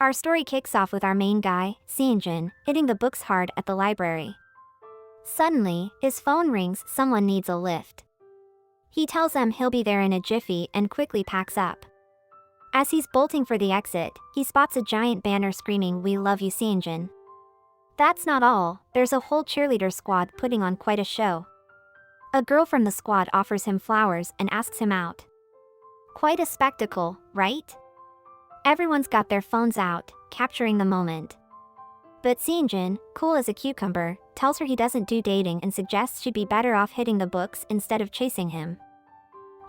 Our story kicks off with our main guy, Seonjin, hitting the books hard at the library. Suddenly, his phone rings. Someone needs a lift. He tells them he'll be there in a jiffy and quickly packs up. As he's bolting for the exit, he spots a giant banner screaming, "We love you, Seonjin." That's not all, there's a whole cheerleader squad putting on quite a show. A girl from the squad offers him flowers and asks him out. Quite a spectacle, right? Everyone's got their phones out, capturing the moment. But Seonjin, cool as a cucumber, tells her he doesn't do dating and suggests she'd be better off hitting the books instead of chasing him.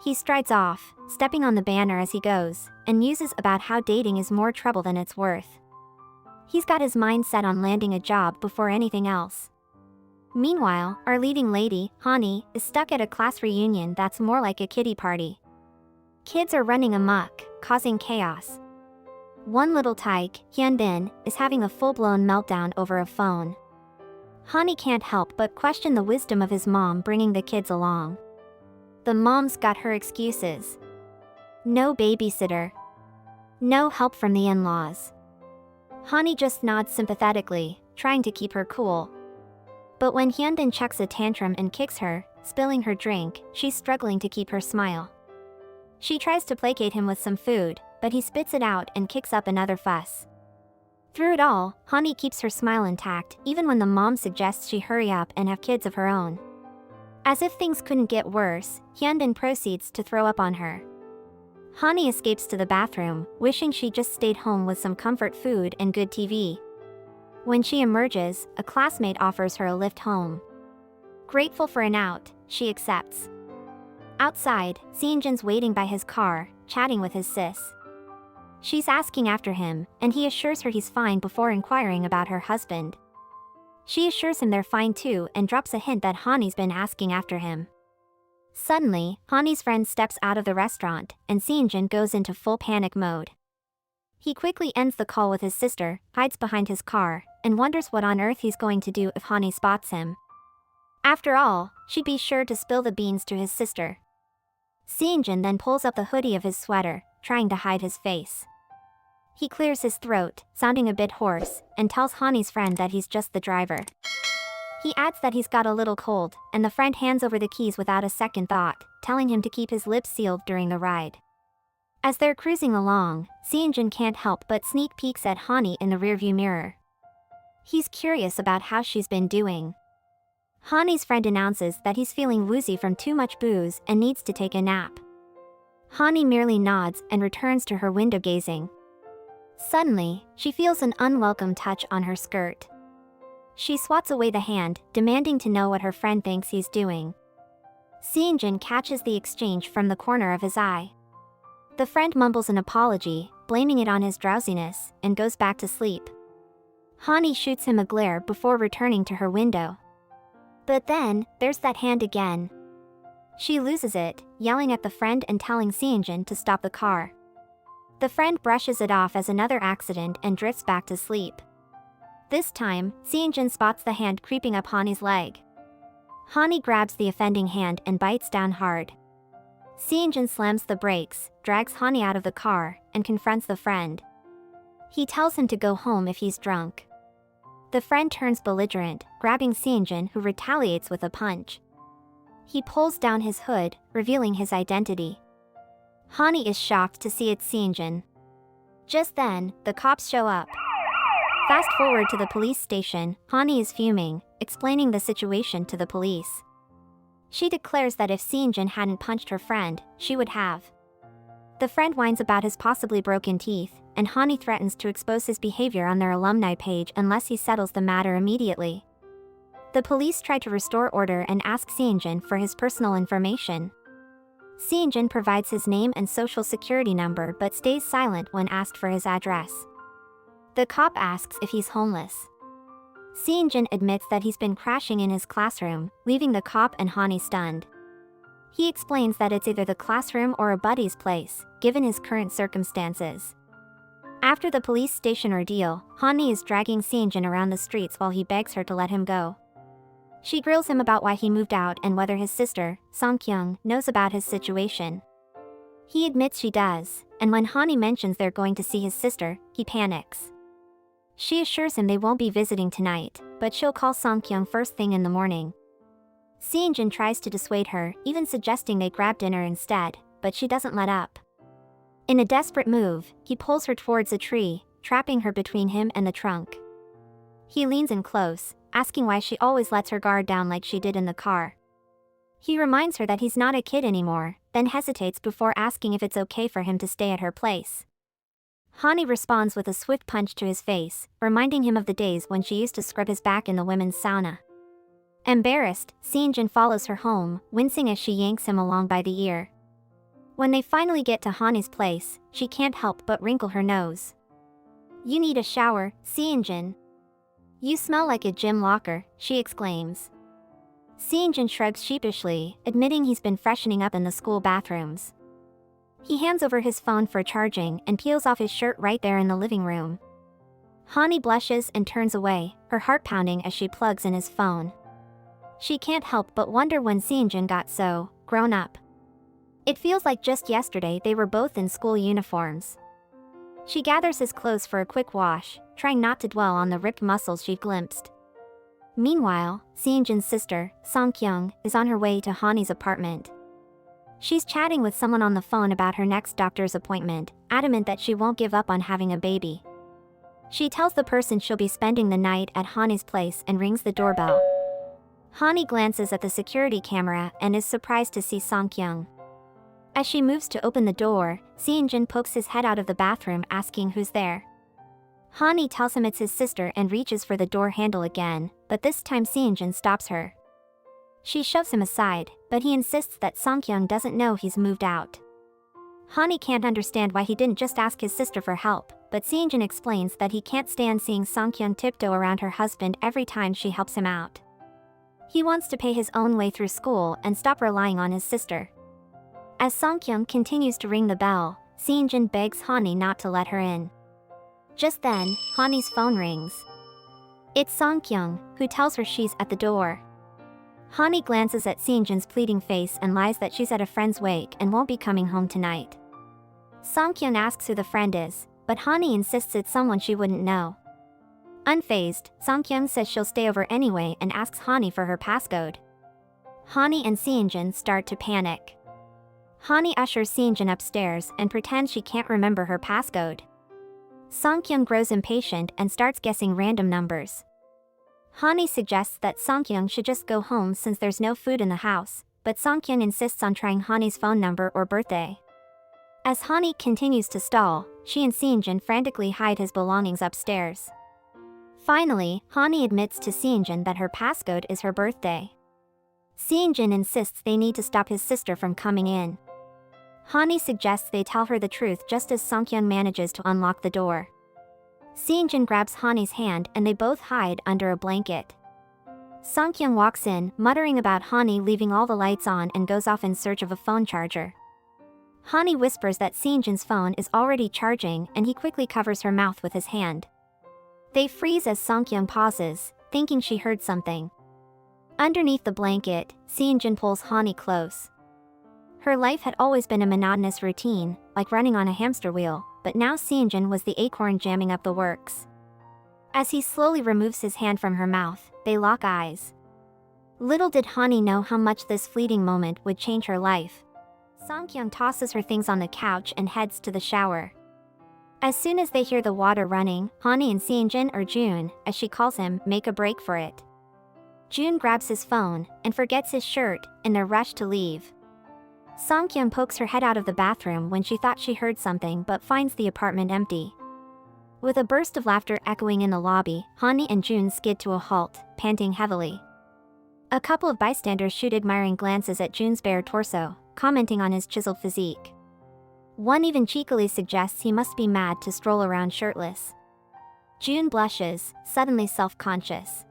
He strides off, stepping on the banner as he goes, and muses about how dating is more trouble than it's worth. He's got his mind set on landing a job before anything else. Meanwhile, our leading lady, Hani, is stuck at a class reunion that's more like a kiddie party. Kids are running amok, causing chaos. One little tyke, Hyunbin, is having a full-blown meltdown over a phone. Hani can't help but question the wisdom of his mom bringing the kids along. The mom's got her excuses. No babysitter. No help from the in-laws. Hani just nods sympathetically, trying to keep her cool. But when Hyunbin chucks a tantrum and kicks her, spilling her drink, she's struggling to keep her smile. She tries to placate him with some food, but he spits it out and kicks up another fuss. Through it all, Hani keeps her smile intact even when the mom suggests she hurry up and have kids of her own. As if things couldn't get worse, Hyunbin proceeds to throw up on her. Hani escapes to the bathroom, wishing she just stayed home with some comfort food and good TV. When she emerges, a classmate offers her a lift home. Grateful for an out, she accepts. Outside, Seonjin's waiting by his car, chatting with his sis. She's asking after him, and he assures her he's fine before inquiring about her husband. She assures him they're fine too and drops a hint that Hani's been asking after him. Suddenly, Hani's friend steps out of the restaurant, and Seonjin goes into full panic mode. He quickly ends the call with his sister, hides behind his car, and wonders what on earth he's going to do if Hani spots him. After all, she'd be sure to spill the beans to his sister. Seonjin then pulls up the hoodie of his sweater, trying to hide his face. He clears his throat, sounding a bit hoarse, and tells Hani's friend that he's just the driver. He adds that he's got a little cold, and the friend hands over the keys without a second thought, telling him to keep his lips sealed during the ride. As they're cruising along, Seonjin can't help but sneak peeks at Hani in the rearview mirror. He's curious about how she's been doing. Hani's friend announces that he's feeling woozy from too much booze and needs to take a nap. Hani merely nods and returns to her window gazing. Suddenly, she feels an unwelcome touch on her skirt. She swats away the hand, demanding to know what her friend thinks he's doing. Seonjin catches the exchange from the corner of his eye. The friend mumbles an apology, blaming it on his drowsiness, and goes back to sleep. Hani shoots him a glare before returning to her window. But then, there's that hand again. She loses it, yelling at the friend and telling Seonjin to stop the car. The friend brushes it off as another accident and drifts back to sleep. This time, Seonjin spots the hand creeping up Hani's leg. Hani grabs the offending hand and bites down hard. Seonjin slams the brakes, drags Hani out of the car, and confronts the friend. He tells him to go home if he's drunk. The friend turns belligerent, grabbing Seonjin, who retaliates with a punch. He pulls down his hood, revealing his identity. Hani is shocked to see it's Seonjin. Just then, the cops show up. Fast forward to the police station, Hani is fuming, explaining the situation to the police. She declares that if Seonjin hadn't punched her friend, she would have. The friend whines about his possibly broken teeth, and Hani threatens to expose his behavior on their alumni page unless he settles the matter immediately. The police try to restore order and ask Seonjin for his personal information. Seonjin provides his name and social security number but stays silent when asked for his address. The cop asks if he's homeless. Seonjin admits that he's been crashing in his classroom, leaving the cop and Hani stunned. He explains that it's either the classroom or a buddy's place, given his current circumstances. After the police station ordeal, Hani is dragging Seonjin around the streets while he begs her to let him go. She grills him about why he moved out and whether his sister, Songkyung, knows about his situation. He admits she does, and when Hani mentions they're going to see his sister, he panics. She assures him they won't be visiting tonight, but she'll call Song-kyung first thing in the morning. Se-jin tries to dissuade her, even suggesting they grab dinner instead, but she doesn't let up. In a desperate move, he pulls her towards a tree, trapping her between him and the trunk. He leans in close, asking why she always lets her guard down like she did in the car. He reminds her that he's not a kid anymore, then hesitates before asking if it's okay for him to stay at her place. Hani responds with a swift punch to his face, reminding him of the days when she used to scrub his back in the women's sauna. Embarrassed, Se-jin follows her home, wincing as she yanks him along by the ear. When they finally get to Hani's place, she can't help but wrinkle her nose. "You need a shower, Se-jin. You smell like a gym locker," she exclaims. Se-jin shrugs sheepishly, admitting he's been freshening up in the school bathrooms. He hands over his phone for charging and peels off his shirt right there in the living room. Hani blushes and turns away, her heart pounding as she plugs in his phone. She can't help but wonder when Se-jin got so grown up. It feels like just yesterday they were both in school uniforms. She gathers his clothes for a quick wash, trying not to dwell on the ripped muscles she glimpsed. Meanwhile, Se-jin's sister, Song-kyung, is on her way to Hani's apartment. She's chatting with someone on the phone about her next doctor's appointment, adamant that she won't give up on having a baby. She tells the person she'll be spending the night at Hani's place and rings the doorbell. Hani glances at the security camera and is surprised to see Song-kyung. As she moves to open the door, Se-jin pokes his head out of the bathroom asking who's there. Hani tells him it's his sister and reaches for the door handle again, but this time Se-jin stops her. She shoves him aside, but he insists that Song-kyung doesn't know he's moved out. Hani can't understand why he didn't just ask his sister for help, but Se-jin explains that he can't stand seeing Song-kyung tiptoe around her husband every time she helps him out. He wants to pay his own way through school and stop relying on his sister. As Song-kyung continues to ring the bell, Se-jin begs Hani not to let her in. Just then, Hani's phone rings. It's Song-kyung, who tells her she's at the door. Hani glances at Se-jin's pleading face and lies that she's at a friend's wake and won't be coming home tonight. Song-kyung asks who the friend is, but Hani insists it's someone she wouldn't know. Unfazed, Song-kyung says she'll stay over anyway and asks Hani for her passcode. Hani and Se-jin start to panic. Hani ushers Se-jin upstairs and pretends she can't remember her passcode. Song-kyung grows impatient and starts guessing random numbers. Hani suggests that Song-kyung should just go home since there's no food in the house, but Song-kyung insists on trying Hani's phone number or birthday. As Hani continues to stall, she and Se-jin frantically hide his belongings upstairs. Finally, Hani admits to Se-jin that her passcode is her birthday. Se-jin insists they need to stop his sister from coming in. Hani suggests they tell her the truth just as Song-kyung manages to unlock the door. Se-jin grabs Hani's hand and they both hide under a blanket. Song-kyung walks in, muttering about Hani leaving all the lights on and goes off in search of a phone charger. Hani whispers that Se-jin's phone is already charging and he quickly covers her mouth with his hand. They freeze as Song-kyung pauses, thinking she heard something. Underneath the blanket, Se-jin pulls Hani close. Her life had always been a monotonous routine, like running on a hamster wheel, but now Se-jin was the acorn jamming up the works. As he slowly removes his hand from her mouth, they lock eyes. Little did Hani know how much this fleeting moment would change her life. Song-kyung tosses her things on the couch and heads to the shower. As soon as they hear the water running, Hani and Se-jin, or June, as she calls him, make a break for it. June grabs his phone and forgets his shirt in their rush to leave. Song-kyung pokes her head out of the bathroom when she thought she heard something but finds the apartment empty. With a burst of laughter echoing in the lobby, Hani and June skid to a halt, panting heavily. A couple of bystanders shoot admiring glances at June's bare torso, commenting on his chiseled physique. One even cheekily suggests he must be mad to stroll around shirtless. June blushes, suddenly self-conscious.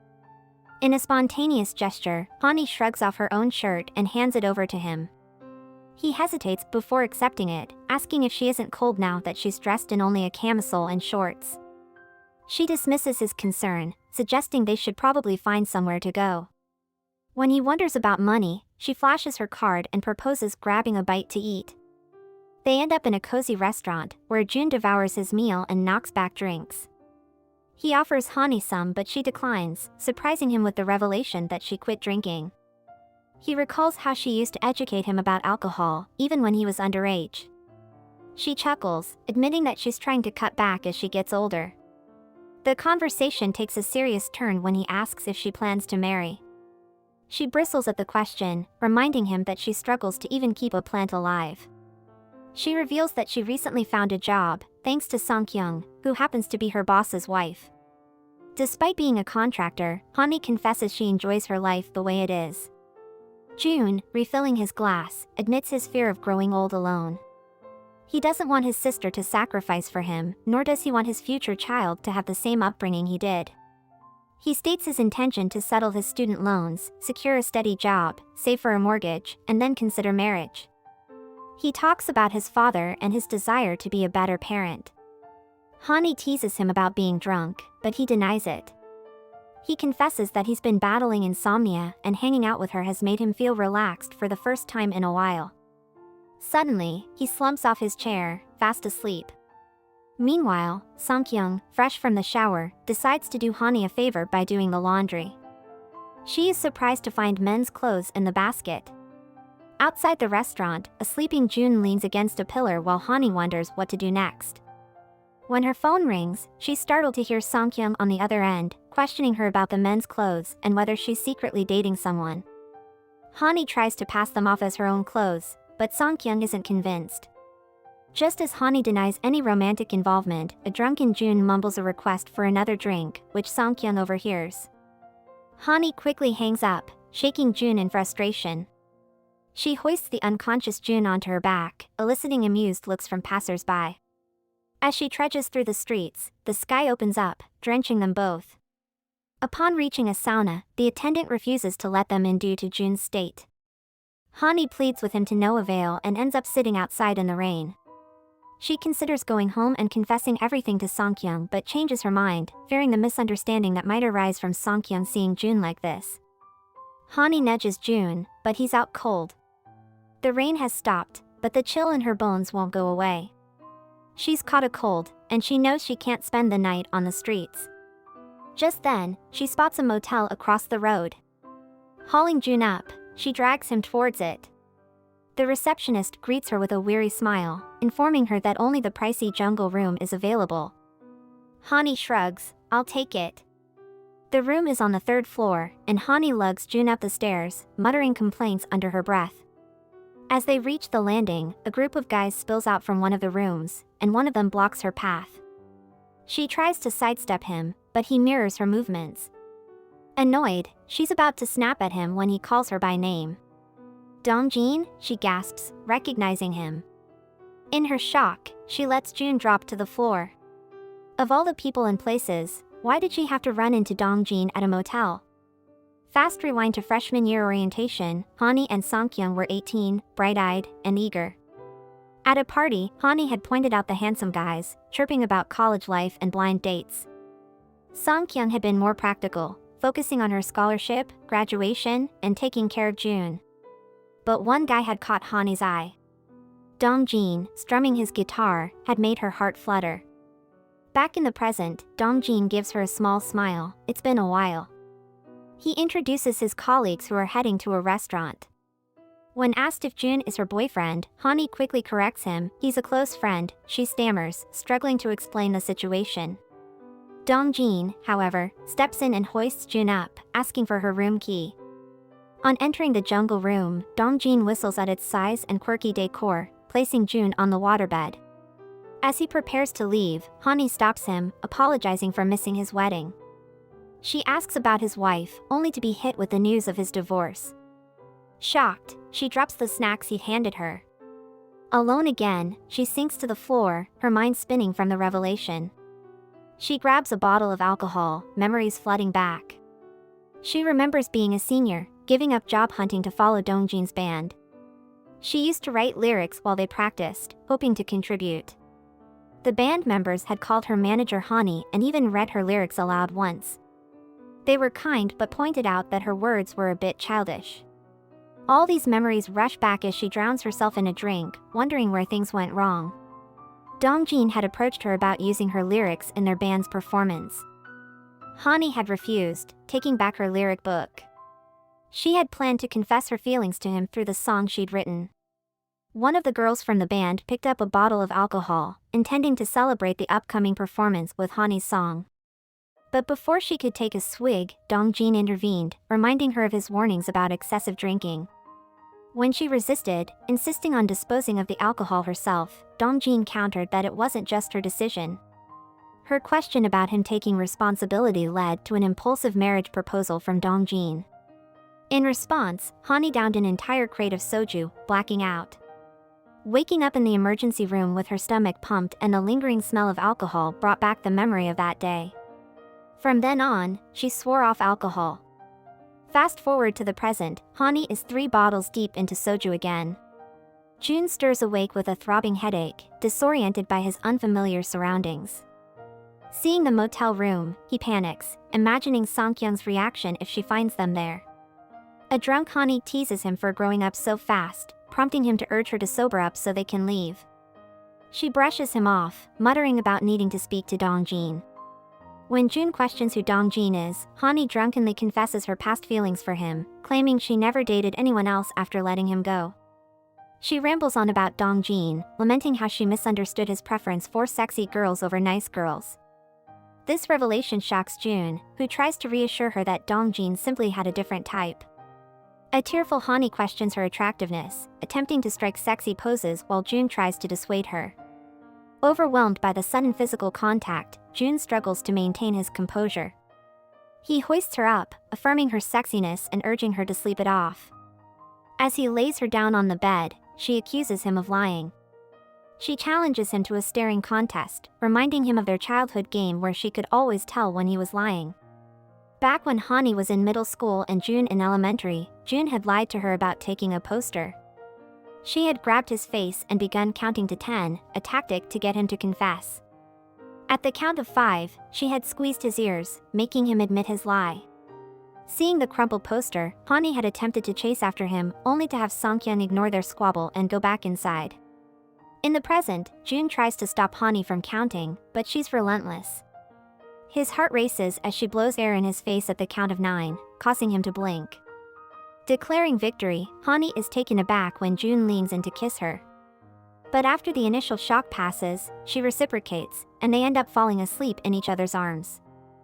In a spontaneous gesture, Hani shrugs off her own shirt and hands it over to him. He hesitates before accepting it, asking if she isn't cold now that she's dressed in only a camisole and shorts. She dismisses his concern, suggesting they should probably find somewhere to go. When he wonders about money, she flashes her card and proposes grabbing a bite to eat. They end up in a cozy restaurant, where Jun devours his meal and knocks back drinks. He offers Hani some but she declines, surprising him with the revelation that she quit drinking. He recalls how she used to educate him about alcohol, even when he was underage. She chuckles, admitting that she's trying to cut back as she gets older. The conversation takes a serious turn when he asks if she plans to marry. She bristles at the question, reminding him that she struggles to even keep a plant alive. She reveals that she recently found a job, thanks to Song-kyung, who happens to be her boss's wife. Despite being a contractor, Hani confesses she enjoys her life the way it is. Jun, refilling his glass, admits his fear of growing old alone. He doesn't want his sister to sacrifice for him, nor does he want his future child to have the same upbringing he did. He states his intention to settle his student loans, secure a steady job, save for a mortgage, and then consider marriage. He talks about his father and his desire to be a better parent. Hani teases him about being drunk, but he denies it. He confesses that he's been battling insomnia and hanging out with her has made him feel relaxed for the first time in a while. Suddenly, he slumps off his chair, fast asleep. Meanwhile, Song-kyung, fresh from the shower, decides to do Hani a favor by doing the laundry. She is surprised to find men's clothes in the basket. Outside the restaurant, a sleeping Jun leans against a pillar while Hani wonders what to do next. When her phone rings, she's startled to hear Song-kyung on the other end, questioning her about the men's clothes and whether she's secretly dating someone. Hani tries to pass them off as her own clothes, but Song-kyung isn't convinced. Just as Hani denies any romantic involvement, a drunken Jun mumbles a request for another drink, which Song-kyung overhears. Hani quickly hangs up, shaking Jun in frustration. She hoists the unconscious Jun onto her back, eliciting amused looks from passers-by. As she trudges through the streets, the sky opens up, drenching them both. Upon reaching a sauna, the attendant refuses to let them in due to Jun's state. Hani pleads with him to no avail and ends up sitting outside in the rain. She considers going home and confessing everything to Song-kyung but changes her mind, fearing the misunderstanding that might arise from Song-kyung seeing Jun like this. Hani nudges Jun, but he's out cold. The rain has stopped, but the chill in her bones won't go away. She's caught a cold, and she knows she can't spend the night on the streets. Just then, she spots a motel across the road. Hauling Jun up, she drags him towards it. The receptionist greets her with a weary smile, informing her that only the pricey jungle room is available. Hani shrugs, "I'll take it." The room is on the third floor, and Hani lugs Jun up the stairs, muttering complaints under her breath. As they reach the landing, a group of guys spills out from one of the rooms, and one of them blocks her path. She tries to sidestep him, but he mirrors her movements. Annoyed, she's about to snap at him when he calls her by name. "Dongjin," she gasps, recognizing him. In her shock, she lets Jun drop to the floor. Of all the people and places, why did she have to run into Dongjin at a motel? Fast rewind to freshman year orientation, Hani and Song-kyung were 18, bright-eyed, and eager. At a party, Hani had pointed out the handsome guys, chirping about college life and blind dates. Song-kyung had been more practical, focusing on her scholarship, graduation, and taking care of Jun. But one guy had caught Hani's eye. Dongjin, strumming his guitar, had made her heart flutter. Back in the present, Dongjin gives her a small smile. It's been a while. He introduces his colleagues who are heading to a restaurant. When asked if Jun is her boyfriend, Hani quickly corrects him. He's a close friend, she stammers, struggling to explain the situation. Dongjin, however, steps in and hoists Jun up, asking for her room key. On entering the jungle room, Dongjin whistles at its size and quirky decor, placing Jun on the waterbed. As he prepares to leave, Hani stops him, apologizing for missing his wedding. She asks about his wife, only to be hit with the news of his divorce. Shocked, she drops the snacks he'd handed her. Alone again, she sinks to the floor, her mind spinning from the revelation. She grabs a bottle of alcohol, memories flooding back. She remembers being a senior, giving up job hunting to follow Dongjin's band. She used to write lyrics while they practiced, hoping to contribute. The band members had called her manager Hani and even read her lyrics aloud once. They were kind but pointed out that her words were a bit childish. All these memories rush back as she drowns herself in a drink, wondering where things went wrong. Dongjin had approached her about using her lyrics in their band's performance. Hani had refused, taking back her lyric book. She had planned to confess her feelings to him through the song she'd written. One of the girls from the band picked up a bottle of alcohol, intending to celebrate the upcoming performance with Hani's song. But before she could take a swig, Dongjin intervened, reminding her of his warnings about excessive drinking. When she resisted, insisting on disposing of the alcohol herself, Dongjin countered that it wasn't just her decision. Her question about him taking responsibility led to an impulsive marriage proposal from Dongjin. In response, Hani downed an entire crate of soju, blacking out. Waking up in the emergency room with her stomach pumped and the lingering smell of alcohol brought back the memory of that day. From then on, she swore off alcohol. Fast forward to the present, Hani is 3 bottles deep into soju again. Jun stirs awake with a throbbing headache, disoriented by his unfamiliar surroundings. Seeing the motel room, he panics, imagining Songkyung's reaction if she finds them there. A drunk Hani teases him for growing up so fast, prompting him to urge her to sober up so they can leave. She brushes him off, muttering about needing to speak to Dongjin. When Jun questions who Dongjin is, Hani drunkenly confesses her past feelings for him, claiming she never dated anyone else after letting him go. She rambles on about Dongjin, lamenting how she misunderstood his preference for sexy girls over nice girls. This revelation shocks Jun, who tries to reassure her that Dongjin simply had a different type. A tearful Hani questions her attractiveness, attempting to strike sexy poses while Jun tries to dissuade her. Overwhelmed by the sudden physical contact, Jun struggles to maintain his composure. He hoists her up, affirming her sexiness and urging her to sleep it off. As he lays her down on the bed, she accuses him of lying. She challenges him to a staring contest, reminding him of their childhood game where she could always tell when he was lying. Back when Hani was in middle school and Jun in elementary, Jun had lied to her about taking a poster. She had grabbed his face and begun counting to 10, a tactic to get him to confess. At the count of 5, she had squeezed his ears, making him admit his lie. Seeing the crumpled poster, Hani had attempted to chase after him, only to have Songkyung ignore their squabble and go back inside. In the present, Jun tries to stop Hani from counting, but she's relentless. His heart races as she blows air in his face at the count of 9, causing him to blink. Declaring victory, Hani is taken aback when Jun leans in to kiss her. But after the initial shock passes, she reciprocates, and they end up falling asleep in each other's arms.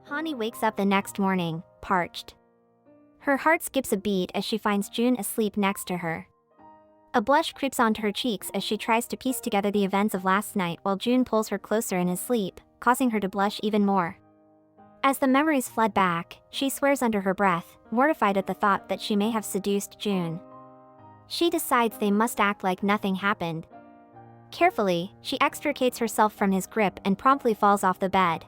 Hani wakes up the next morning, parched. Her heart skips a beat as she finds Jun asleep next to her. A blush creeps onto her cheeks as she tries to piece together the events of last night while Jun pulls her closer in his sleep, causing her to blush even more. As the memories flood back, she swears under her breath, mortified at the thought that she may have seduced Jun. She decides they must act like nothing happened. Carefully, she extricates herself from his grip and promptly falls off the bed.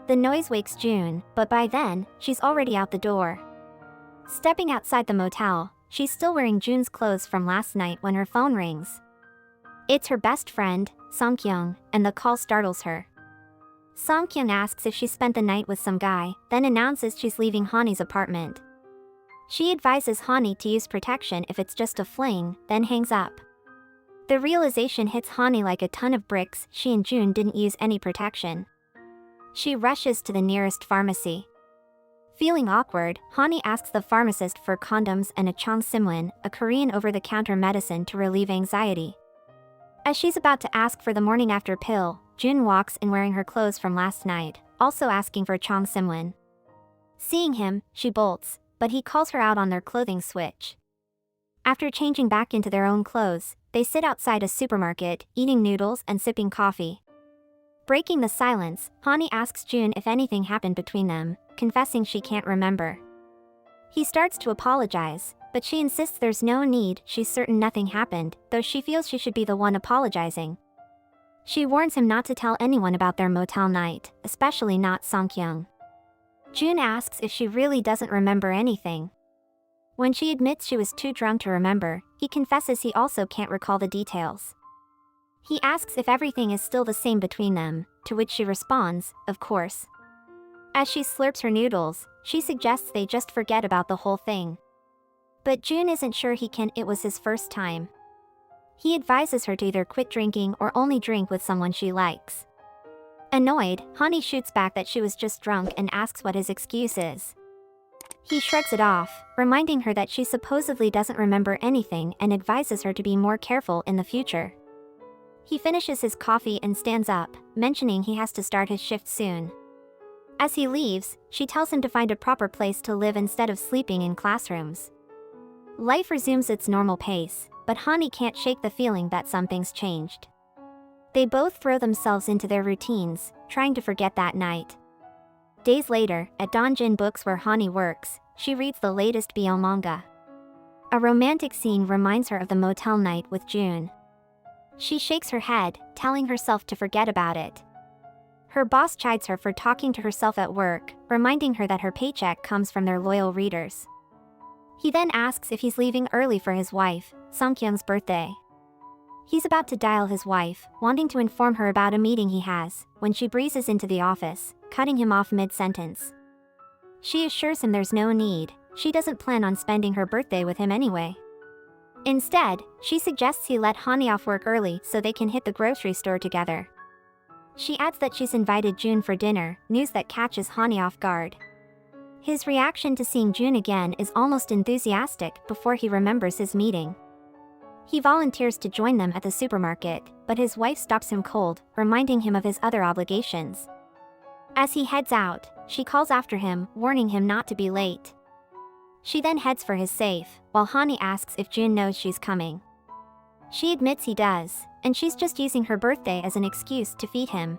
The noise wakes Jun, but by then, she's already out the door. Stepping outside the motel, she's still wearing Jun's clothes from last night when her phone rings. It's her best friend, Songkyung, and the call startles her. Songkyung asks if she spent the night with some guy, then announces she's leaving Hani's apartment. She advises Hani to use protection if it's just a fling, then hangs up. The realization hits Hani like a ton of bricks. She and Jun didn't use any protection. She rushes to the nearest pharmacy. Feeling awkward, Hani asks the pharmacist for condoms and a chongsimwin, a Korean over-the-counter medicine to relieve anxiety. As she's about to ask for the morning after pill, Jun walks in wearing her clothes from last night, also asking for chongsimwin. Seeing him, she bolts, but he calls her out on their clothing switch. After changing back into their own clothes, they sit outside a supermarket, eating noodles and sipping coffee. Breaking the silence, Hani asks Jun if anything happened between them, confessing she can't remember. He starts to apologize, but she insists there's no need. She's certain nothing happened, though she feels she should be the one apologizing. She warns him not to tell anyone about their motel night, especially not Songkyung. Jun asks if she really doesn't remember anything. When she admits she was too drunk to remember, he confesses he also can't recall the details. He asks if everything is still the same between them, to which she responds, of course. As she slurps her noodles, she suggests they just forget about the whole thing. But June isn't sure he can. It was his first time. He advises her to either quit drinking or only drink with someone she likes. Annoyed, Hani shoots back that she was just drunk and asks what his excuse is. He shrugs it off, reminding her that she supposedly doesn't remember anything and advises her to be more careful in the future. He finishes his coffee and stands up, mentioning he has to start his shift soon. As he leaves, she tells him to find a proper place to live instead of sleeping in classrooms. Life resumes its normal pace, but Hani can't shake the feeling that something's changed. They both throw themselves into their routines, trying to forget that night. Days later, at Donjin Books where Hani works, she reads the latest BL manga. A romantic scene reminds her of the motel night with June. She shakes her head, telling herself to forget about it. Her boss chides her for talking to herself at work, reminding her that her paycheck comes from their loyal readers. He then asks if he's leaving early for his wife, Songkyung's birthday. He's about to dial his wife, wanting to inform her about a meeting he has, when she breezes into the office, cutting him off mid-sentence. She assures him there's no need, she doesn't plan on spending her birthday with him anyway. Instead, she suggests he let Hani off work early so they can hit the grocery store together. She adds that she's invited June for dinner, news that catches Hani off guard. His reaction to seeing June again is almost enthusiastic before he remembers his meeting. He volunteers to join them at the supermarket, but his wife stops him cold, reminding him of his other obligations. As he heads out, she calls after him, warning him not to be late. She then heads for his safe, while Hani asks if June knows she's coming. She admits he does, and she's just using her birthday as an excuse to feed him.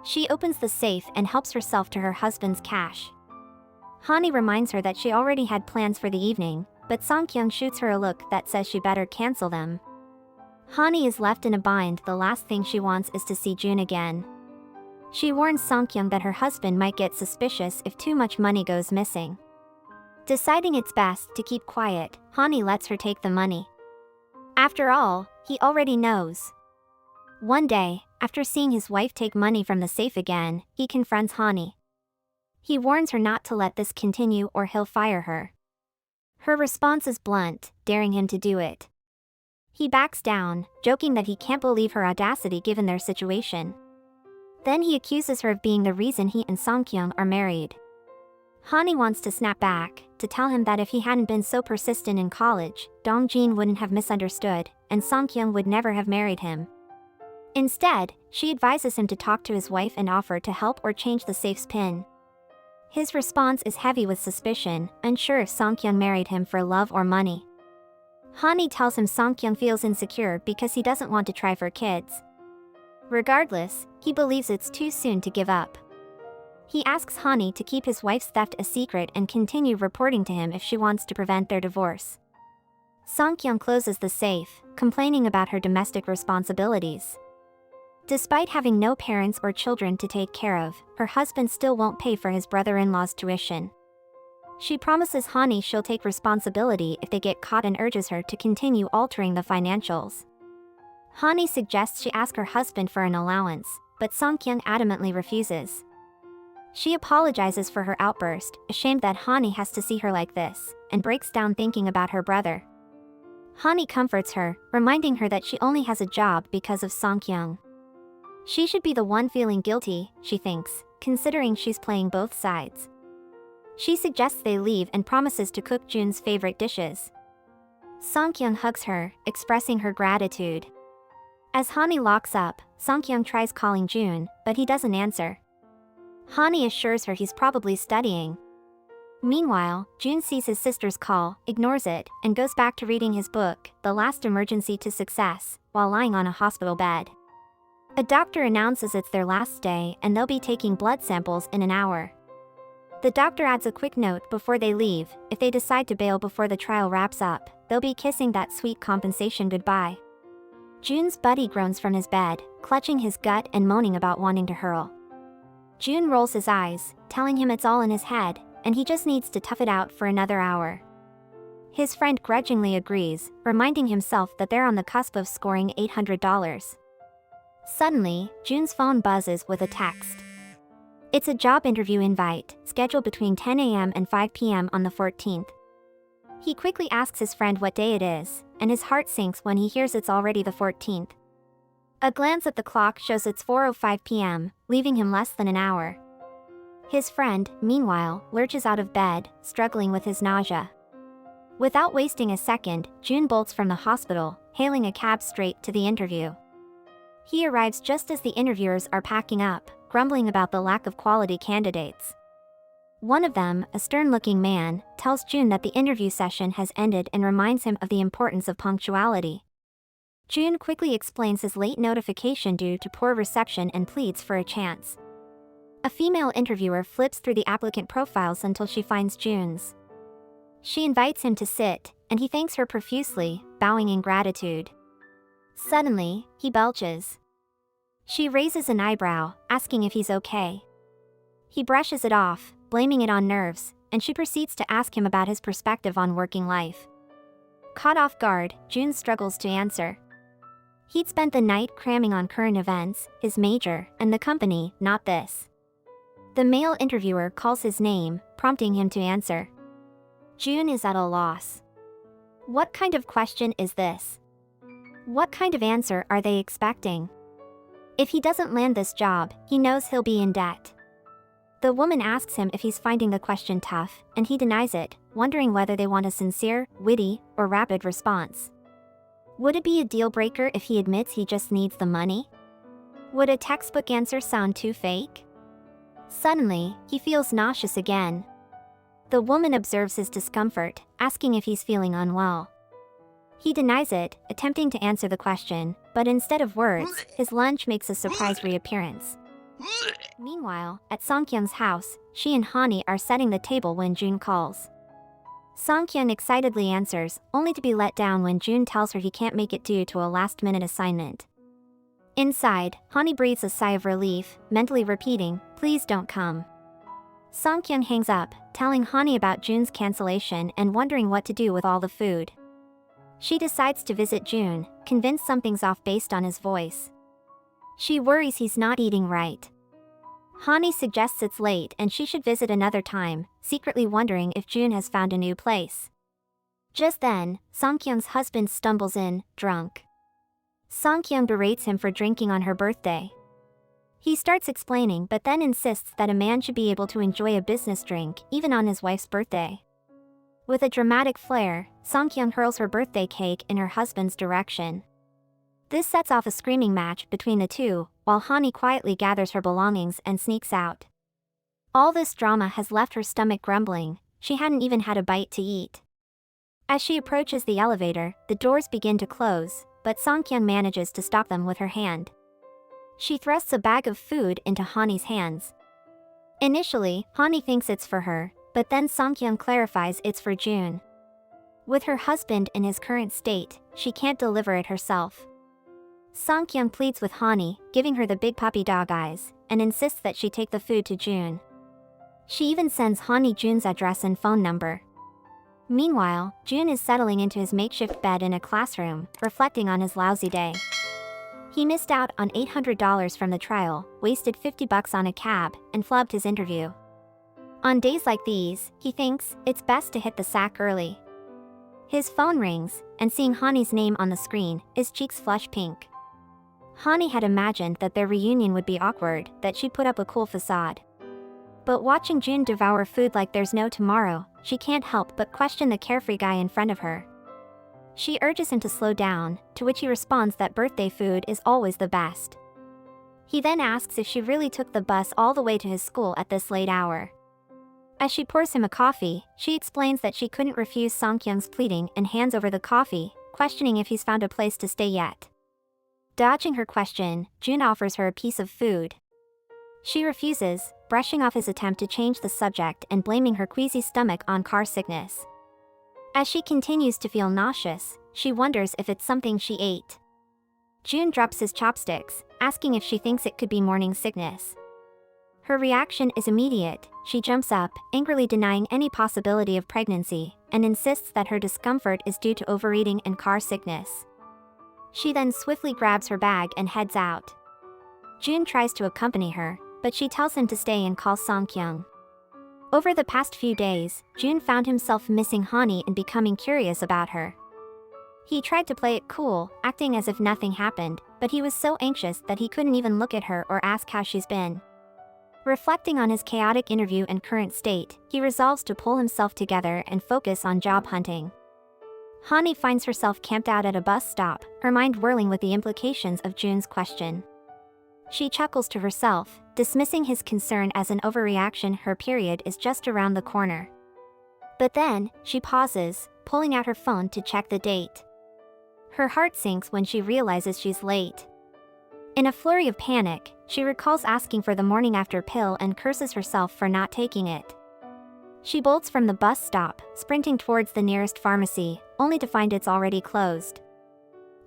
She opens the safe and helps herself to her husband's cash. Hani reminds her that she already had plans for the evening, but Songkyung shoots her a look that says she better cancel them. Hani is left in a bind. The last thing she wants is to see June again. She warns Songkyung that her husband might get suspicious if too much money goes missing. Deciding it's best to keep quiet, Hani lets her take the money. After all, he already knows. One day, after seeing his wife take money from the safe again, he confronts Hani. He warns her not to let this continue or he'll fire her. Her response is blunt, daring him to do it. He backs down, joking that he can't believe her audacity given their situation. Then he accuses her of being the reason he and Songkyung are married. Hani wants to snap back, to tell him that if he hadn't been so persistent in college, Dongjin wouldn't have misunderstood, and Songkyung would never have married him. Instead, she advises him to talk to his wife and offer to help or change the safe's pin. His response is heavy with suspicion, unsure if Songkyung married him for love or money. Hani tells him Songkyung feels insecure because he doesn't want to try for kids. Regardless, he believes it's too soon to give up. He asks Hani to keep his wife's theft a secret and continue reporting to him if she wants to prevent their divorce. Songkyung closes the safe, complaining about her domestic responsibilities. Despite having no parents or children to take care of, her husband still won't pay for his brother-in-law's tuition. She promises Hani she'll take responsibility if they get caught and urges her to continue altering the financials. Hani suggests she ask her husband for an allowance, but Songkyung adamantly refuses. She apologizes for her outburst, ashamed that Hani has to see her like this, and breaks down thinking about her brother. Hani comforts her, reminding her that she only has a job because of Songkyung. She should be the one feeling guilty, she thinks, considering she's playing both sides. She suggests they leave and promises to cook June's favorite dishes. Songkyung hugs her, expressing her gratitude. As Hani locks up, Songkyung tries calling June, but he doesn't answer. Hani assures her he's probably studying. Meanwhile, June sees his sister's call, ignores it, and goes back to reading his book, The Last Emergency to Success, while lying on a hospital bed. A doctor announces it's their last day and they'll be taking blood samples in an hour. The doctor adds a quick note before they leave: if they decide to bail before the trial wraps up, they'll be kissing that sweet compensation goodbye. June's buddy groans from his bed, clutching his gut and moaning about wanting to hurl. June rolls his eyes, telling him it's all in his head, and he just needs to tough it out for another hour. His friend grudgingly agrees, reminding himself that they're on the cusp of scoring $800. Suddenly, June's phone buzzes with a text. It's a job interview invite, scheduled between 10 a.m. and 5 p.m. on the 14th. He quickly asks his friend what day it is, and his heart sinks when he hears it's already the 14th. A glance at the clock shows it's 4:05 p.m., leaving him less than an hour. His friend, meanwhile, lurches out of bed, struggling with his nausea. Without wasting a second, June bolts from the hospital, hailing a cab straight to the interview. He arrives just as the interviewers are packing up, grumbling about the lack of quality candidates. One of them, a stern-looking man, tells June that the interview session has ended and reminds him of the importance of punctuality. June quickly explains his late notification due to poor reception and pleads for a chance. A female interviewer flips through the applicant profiles until she finds June's. She invites him to sit, and he thanks her profusely, bowing in gratitude. Suddenly, he belches. She raises an eyebrow, asking if he's okay. He brushes it off, blaming it on nerves, and she proceeds to ask him about his perspective on working life. Caught off guard, June struggles to answer. He'd spent the night cramming on current events, his major, and the company, not this. The male interviewer calls his name, prompting him to answer. June is at a loss. What kind of question is this? What kind of answer are they expecting? If he doesn't land this job, he knows he'll be in debt. The woman asks him if he's finding the question tough, and he denies it, wondering whether they want a sincere, witty, or rapid response. Would it be a deal-breaker if he admits he just needs the money? Would a textbook answer sound too fake? Suddenly, he feels nauseous again. The woman observes his discomfort, asking if he's feeling unwell. He denies it, attempting to answer the question, but instead of words, his lunch makes a surprise reappearance. Meanwhile, at Songkyung's house, she and Hani are setting the table when June calls. Songkyung excitedly answers, only to be let down when June tells her he can't make it due to a last-minute assignment. Inside, Hani breathes a sigh of relief, mentally repeating, "Please don't come." Songkyung hangs up, telling Hani about June's cancellation and wondering what to do with all the food. She decides to visit June, convinced something's off based on his voice. She worries he's not eating right. Hani suggests it's late and she should visit another time, secretly wondering if June has found a new place. Just then, Songkyung's husband stumbles in, drunk. Songkyung berates him for drinking on her birthday. He starts explaining but then insists that a man should be able to enjoy a business drink even on his wife's birthday. With a dramatic flair, Songkyung hurls her birthday cake in her husband's direction. This sets off a screaming match between the two, while Hani quietly gathers her belongings and sneaks out. All this drama has left her stomach grumbling, she hadn't even had a bite to eat. As she approaches the elevator, the doors begin to close, but Songkyung manages to stop them with her hand. She thrusts a bag of food into Hani's hands. Initially, Hani thinks it's for her, but then Songkyung clarifies it's for June. With her husband in his current state, she can't deliver it herself. Songkyung pleads with Hani, giving her the big puppy dog eyes, and insists that she take the food to June. She even sends Hani June's address and phone number. Meanwhile, June is settling into his makeshift bed in a classroom, reflecting on his lousy day. He missed out on $800 from the trial, wasted $50 on a cab, and flubbed his interview. On days like these, he thinks it's best to hit the sack early. His phone rings, and seeing Hani's name on the screen, his cheeks flush pink. Hani had imagined that their reunion would be awkward, that she'd put up a cool facade. But watching June devour food like there's no tomorrow, she can't help but question the carefree guy in front of her. She urges him to slow down, to which he responds that birthday food is always the best. He then asks if she really took the bus all the way to his school at this late hour. As she pours him a coffee, she explains that she couldn't refuse Songkyung's pleading and hands over the coffee, questioning if he's found a place to stay yet. Dodging her question, June offers her a piece of food. She refuses, brushing off his attempt to change the subject and blaming her queasy stomach on car sickness. As she continues to feel nauseous, she wonders if it's something she ate. June drops his chopsticks, asking if she thinks it could be morning sickness. Her reaction is immediate. She jumps up, angrily denying any possibility of pregnancy, and insists that her discomfort is due to overeating and car sickness. She then swiftly grabs her bag and heads out. June tries to accompany her, but she tells him to stay and calls Songkyung. Over the past few days, June found himself missing Hani and becoming curious about her. He tried to play it cool, acting as if nothing happened, but he was so anxious that he couldn't even look at her or ask how she's been. Reflecting on his chaotic interview and current state, he resolves to pull himself together and focus on job hunting. Hani finds herself camped out at a bus stop, her mind whirling with the implications of June's question. She chuckles to herself, dismissing his concern as an overreaction. Her period is just around the corner. But then, she pauses, pulling out her phone to check the date. Her heart sinks when she realizes she's late. In a flurry of panic, she recalls asking for the morning after pill and curses herself for not taking it. She bolts from the bus stop, sprinting towards the nearest pharmacy, only to find it's already closed.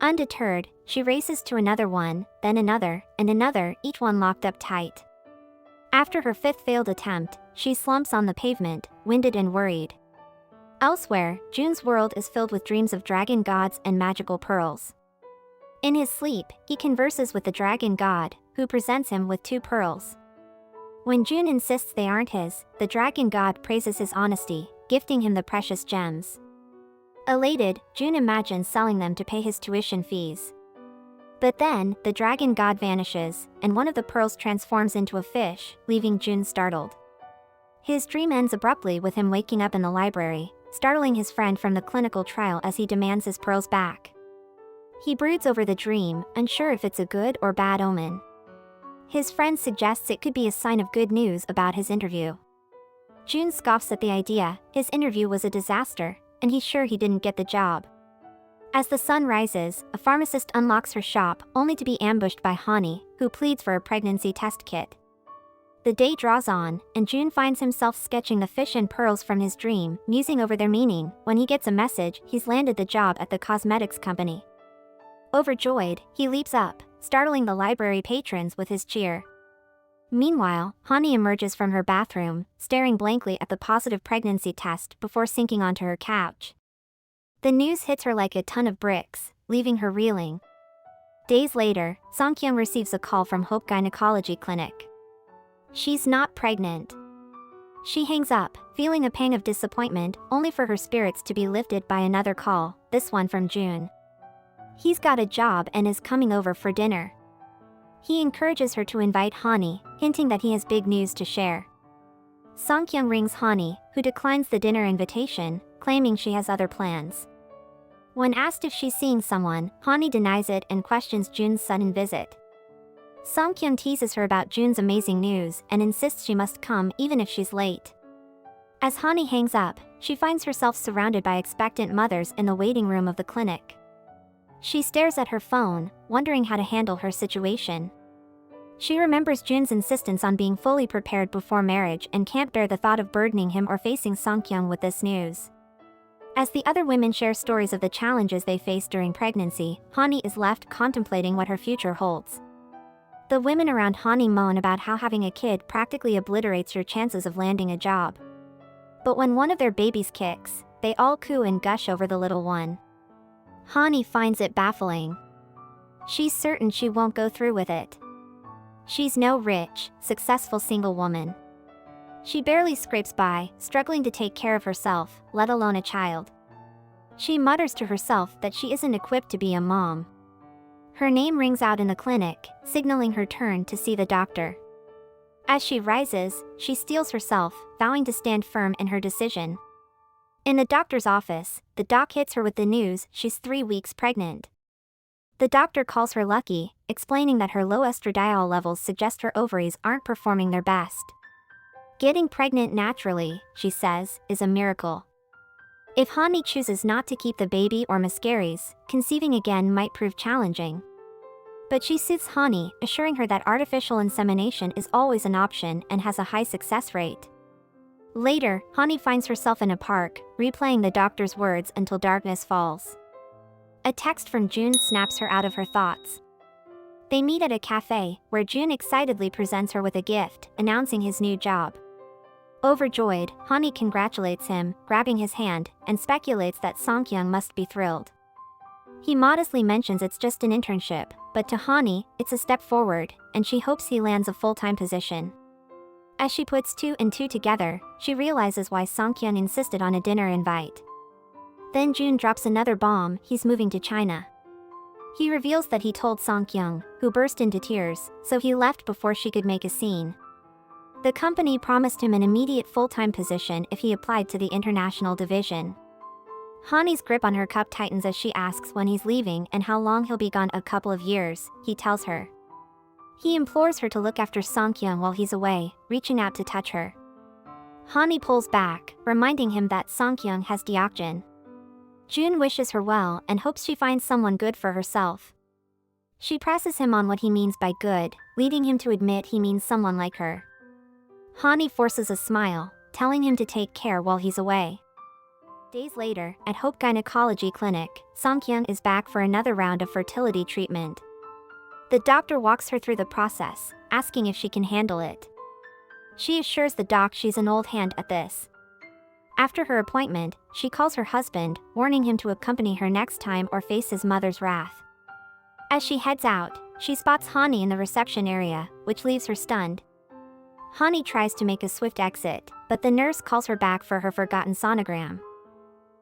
Undeterred, she races to another one, then another, and another, each one locked up tight. After her fifth failed attempt, she slumps on the pavement, winded and worried. Elsewhere, June's world is filled with dreams of dragon gods and magical pearls. In his sleep, he converses with the dragon god, who presents him with 2 pearls. When June insists they aren't his, the dragon god praises his honesty, gifting him the precious gems. Elated, June imagines selling them to pay his tuition fees. But then, the dragon god vanishes, and one of the pearls transforms into a fish, leaving June startled. His dream ends abruptly with him waking up in the library, startling his friend from the clinical trial as he demands his pearls back. He broods over the dream, unsure if it's a good or bad omen. His friend suggests it could be a sign of good news about his interview. June scoffs at the idea. His interview was a disaster, and he's sure he didn't get the job. As the sun rises, a pharmacist unlocks her shop, only to be ambushed by Hani, who pleads for a pregnancy test kit. The day draws on, and June finds himself sketching the fish and pearls from his dream, musing over their meaning, when he gets a message he's landed the job at the cosmetics company. Overjoyed, he leaps up, startling the library patrons with his cheer. Meanwhile, Hani emerges from her bathroom, staring blankly at the positive pregnancy test before sinking onto her couch. The news hits her like a ton of bricks, leaving her reeling. Days later, Songkyung receives a call from Hope Gynecology Clinic. She's not pregnant. She hangs up, feeling a pang of disappointment, only for her spirits to be lifted by another call, this one from June. He's got a job and is coming over for dinner. He encourages her to invite Hani, hinting that he has big news to share. Songkyung rings Hani, who declines the dinner invitation, claiming she has other plans. When asked if she's seeing someone, Hani denies it and questions June's sudden visit. Songkyung teases her about June's amazing news and insists she must come even if she's late. As Hani hangs up, she finds herself surrounded by expectant mothers in the waiting room of the clinic. She stares at her phone, wondering how to handle her situation. She remembers June's insistence on being fully prepared before marriage and can't bear the thought of burdening him or facing Songkyung with this news. As the other women share stories of the challenges they face during pregnancy, Hani is left contemplating what her future holds. The women around Hani moan about how having a kid practically obliterates your chances of landing a job. But when one of their babies kicks, they all coo and gush over the little one. Hani finds it baffling. She's certain she won't go through with it. She's no rich, successful single woman. She barely scrapes by, struggling to take care of herself, let alone a child. She mutters to herself that she isn't equipped to be a mom. Her name rings out in the clinic, signaling her turn to see the doctor. As she rises, she steels herself, vowing to stand firm in her decision. In the doctor's office, the doc hits her with the news she's 3 weeks pregnant. The doctor calls her lucky, explaining that her low estradiol levels suggest her ovaries aren't performing their best. Getting pregnant naturally, she says, is a miracle. If Hani chooses not to keep the baby or miscarries, conceiving again might prove challenging. But she soothes Hani, assuring her that artificial insemination is always an option and has a high success rate. Later, Hani finds herself in a park, replaying the doctor's words until darkness falls. A text from June snaps her out of her thoughts. They meet at a cafe, where June excitedly presents her with a gift, announcing his new job. Overjoyed, Hani congratulates him, grabbing his hand, and speculates that Songkyung must be thrilled. He modestly mentions it's just an internship, but to Hani, it's a step forward, and she hopes he lands a full-time position. As she puts two and two together, she realizes why Song-kyung insisted on a dinner invite. Then Jun drops another bomb, he's moving to China. He reveals that he told Song-kyung, who burst into tears, so he left before she could make a scene. The company promised him an immediate full-time position if he applied to the international division. Hani's grip on her cup tightens as she asks when he's leaving and how long he'll be gone. A couple of years, he tells her. He implores her to look after Song-kyung while he's away, reaching out to touch her. Hani pulls back, reminding him that Song-kyung has Deokjin. Jun wishes her well and hopes she finds someone good for herself. She presses him on what he means by good, leading him to admit he means someone like her. Hani forces a smile, telling him to take care while he's away. Days later, at Hope Gynecology Clinic, Song-kyung is back for another round of fertility treatment. The doctor walks her through the process, asking if she can handle it. She assures the doc she's an old hand at this. After her appointment, she calls her husband, warning him to accompany her next time or face his mother's wrath. As she heads out, she spots Hani in the reception area, which leaves her stunned. Hani tries to make a swift exit, but the nurse calls her back for her forgotten sonogram.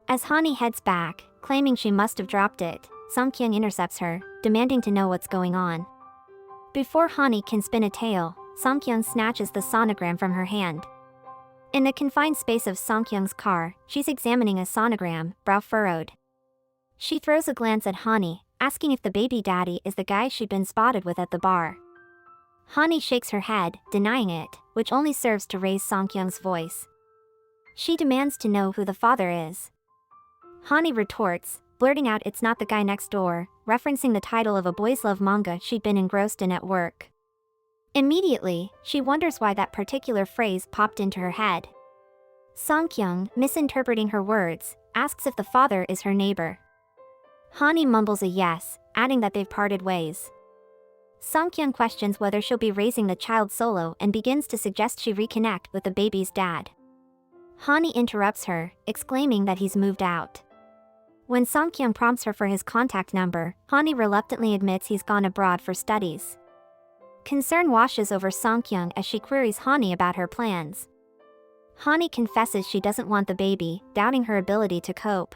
As Hani heads back, claiming she must have dropped it, Song-kyung intercepts her, demanding to know what's going on. Before Hani can spin a tale, Song-kyung snatches the sonogram from her hand. In the confined space of Song-kyung's car, she's examining a sonogram, brow furrowed. She throws a glance at Hani, asking if the baby daddy is the guy she'd been spotted with at the bar. Hani shakes her head, denying it, which only serves to raise Song-kyung's voice. She demands to know who the father is. Hani retorts, blurting out it's not the guy next door, referencing the title of a boys' love manga she'd been engrossed in at work. Immediately, she wonders why that particular phrase popped into her head. Song-kyung, misinterpreting her words, asks if the father is her neighbor. Hani mumbles a yes, adding that they've parted ways. Song-kyung questions whether she'll be raising the child solo and begins to suggest she reconnect with the baby's dad. Hani interrupts her, exclaiming that he's moved out. When Song-kyung prompts her for his contact number, Hani reluctantly admits he's gone abroad for studies. Concern washes over Song-kyung as she queries Hani about her plans. Hani confesses she doesn't want the baby, doubting her ability to cope.